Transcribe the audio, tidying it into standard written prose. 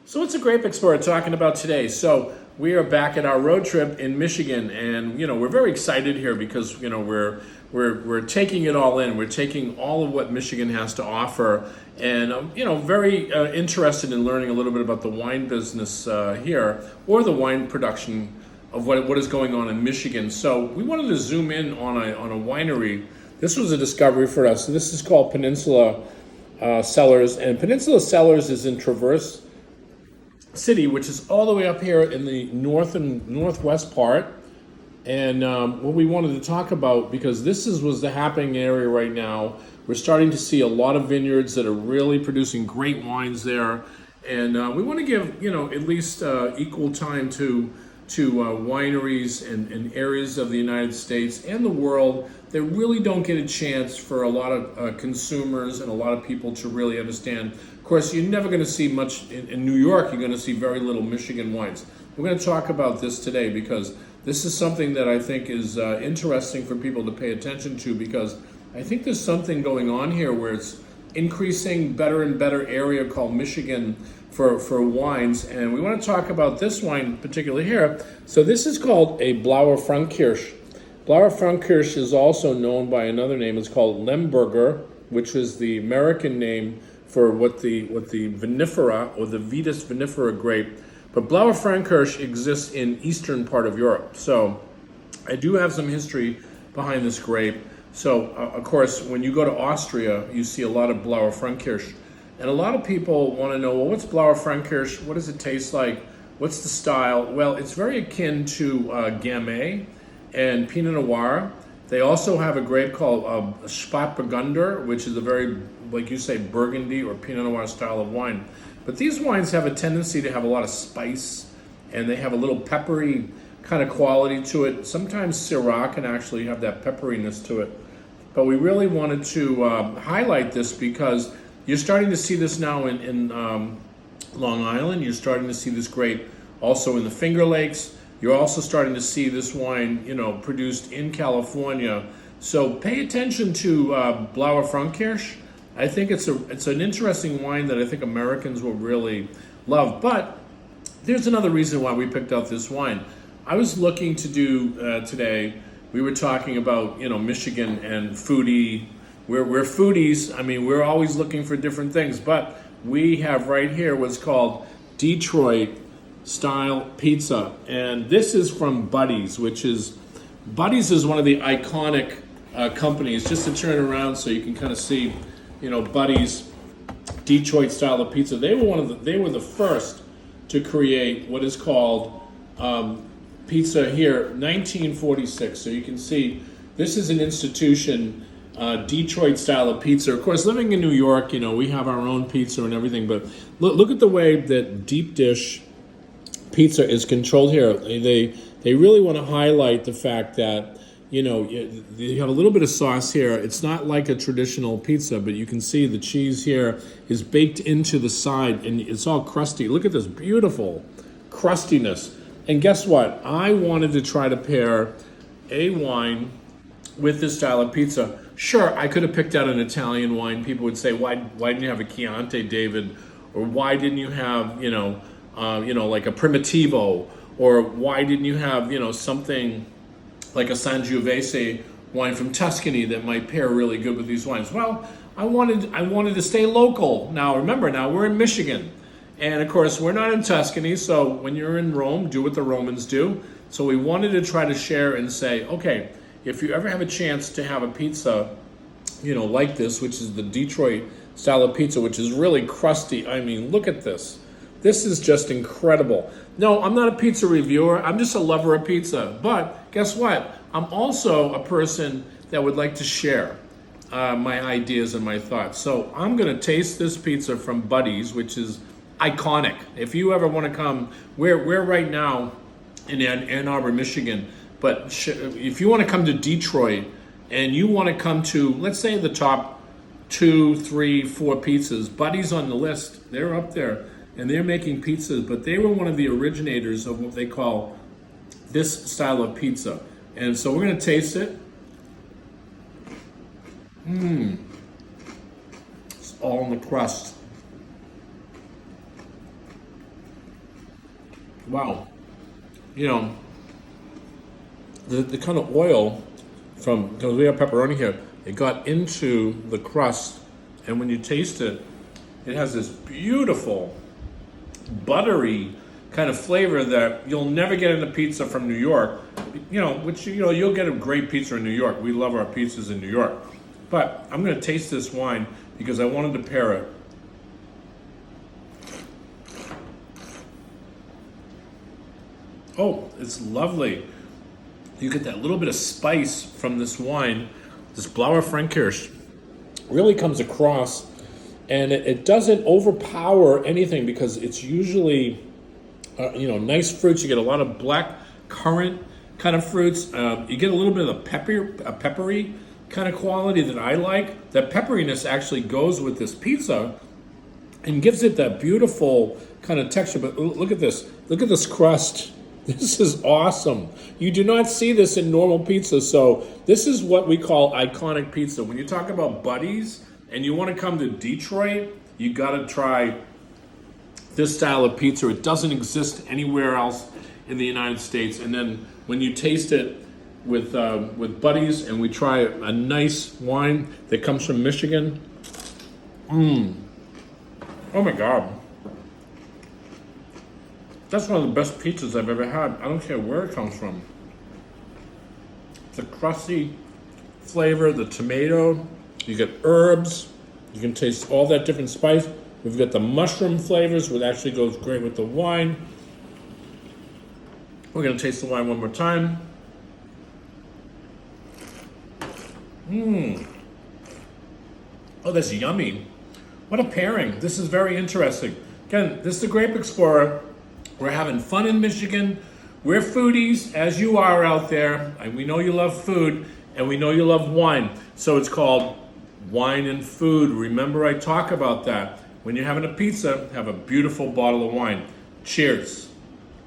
So what's a grape explorer talking about today? So we are back at our road trip in Michigan, and we're very excited here because we're taking it all in. We're taking all of what Michigan has to offer, and very interested in learning a little bit about the wine business here, or the wine production of what is going on in Michigan. So we wanted to zoom in on a winery. This was a discovery for us. So this is called Peninsula Cellars, and Peninsula Cellars is in Traverse City, which is all the way up here in the north and northwest part. And what we wanted to talk about, because was the happening area right now, we're starting to see a lot of vineyards that are really producing great wines there, and we want to give at least equal time to wineries and areas of the United States and the world that really don't get a chance for a lot of consumers and a lot of people to really understand. Of course, you're never going to see much in New York. You're going to see very little Michigan wines. We're going to talk about this today because this is something that I think is interesting for people to pay attention to, because I think there's something going on here where it's increasing better and better area called Michigan for wines. And we want to talk about this wine particularly here. So this is called a Blaufrankisch. Blaufrankisch is also known by another name. It's called Lemberger, which is the American name for what the vinifera or the Vitis vinifera grape. But Blaufrankisch exists in eastern part of Europe. So I do have some history behind this grape. So of course, when you go to Austria, you see a lot of Blaufrankisch. And a lot of people want to know, well, what's Blaufrankisch? What does it taste like? What's the style? Well, it's very akin to Gamay and Pinot Noir. They also have a grape called Spätburgunder, which is a very, like you say, Burgundy or Pinot Noir style of wine. But these wines have a tendency to have a lot of spice, and they have a little peppery kind of quality to it. Sometimes Syrah can actually have that pepperiness to it. But we really wanted to highlight this because you're starting to see this now in Long Island. You're starting to see this grape also in the Finger Lakes. You're also starting to see this wine, produced in California. So pay attention to Blaufrankisch. I think it's an interesting wine that I think Americans will really love. But there's another reason why we picked out this wine. I was looking to do today. We were talking about Michigan and foodie. We're foodies. I mean, we're always looking for different things. But we have right here what's called Detroit style pizza, and this is from Buddy's, Buddy's is one of the iconic companies. Just to turn around so you can kind of see, Buddy's Detroit style of pizza. They were the first to create what is called pizza here, 1946. So you can see this is an institution, Detroit style of pizza. Of course, living in New York, we have our own pizza and everything, but look at the way that deep dish pizza is controlled here. They really want to highlight the fact that you have a little bit of sauce here. It's not like a traditional pizza, but you can see the cheese here is baked into the side, and it's all crusty. Look at this beautiful crustiness. And guess what? I wanted to try to pair a wine with this style of pizza. Sure, I could have picked out an Italian wine. People would say, why didn't you have a Chianti, David? Or why didn't you have, like a Primitivo? Or why didn't you have, something like a Sangiovese wine from Tuscany that might pair really good with these wines? Well, I wanted to stay local. Now, remember, we're in Michigan. And of course, we're not in Tuscany, so when you're in Rome, do what the Romans do. So we wanted to try to share and say, okay, if you ever have a chance to have a pizza, like this, which is the Detroit style of pizza, which is really crusty. I mean, look at this. This is just incredible. No, I'm not a pizza reviewer. I'm just a lover of pizza. But guess what? I'm also a person that would like to share my ideas and my thoughts. So I'm going to taste this pizza from Buddy's, which is iconic. If you ever want to come, we're right now in Ann Arbor, Michigan. But if you want to come to Detroit and you want to come to, let's say, the top 2, 3, 4 pizzas, Buddy's on the list. They're up there. And they're making pizzas, but they were one of the originators of what they call this style of pizza. And so we're going to taste it. It's all in the crust. Wow. You know, the kind of oil from, because we have pepperoni here, it got into the crust, and when you taste it, it has this beautiful, buttery kind of flavor that you'll never get in a pizza from New York. You know, which, you know, you'll get a great pizza in New York. We love our pizzas in New York. But I'm going to taste this wine because I wanted to pair it. Oh, it's lovely. You get that little bit of spice from this wine. This Blaufrankisch really comes across, and it doesn't overpower anything because it's usually, you know, nice fruits. You get a lot of black currant kind of fruits. You get a little bit of the peppery kind of quality that I like. That pepperiness actually goes with this pizza and gives it that beautiful kind of texture. But look at this. Look at this crust. This is awesome. You do not see this in normal pizza. So this is what we call iconic pizza. When you talk about buddies and you want to come to Detroit, you got to try this style of pizza. It doesn't exist anywhere else in the United States. And then when you taste it with buddies, and we try a nice wine that comes from Michigan. Oh my God. That's one of the best pizzas I've ever had. I don't care where it comes from. The crusty flavor, the tomato, you get herbs, you can taste all that different spice. We've got the mushroom flavors, which actually goes great with the wine. We're gonna taste the wine one more time. Oh, that's yummy. What a pairing. This is very interesting. Again, this is the Grape Explorer. We're having fun in Michigan. We're foodies, as you are out there. And we know you love food, and we know you love wine. So it's called Wine and Food. Remember, I talk about that. When you're having a pizza, have a beautiful bottle of wine. Cheers.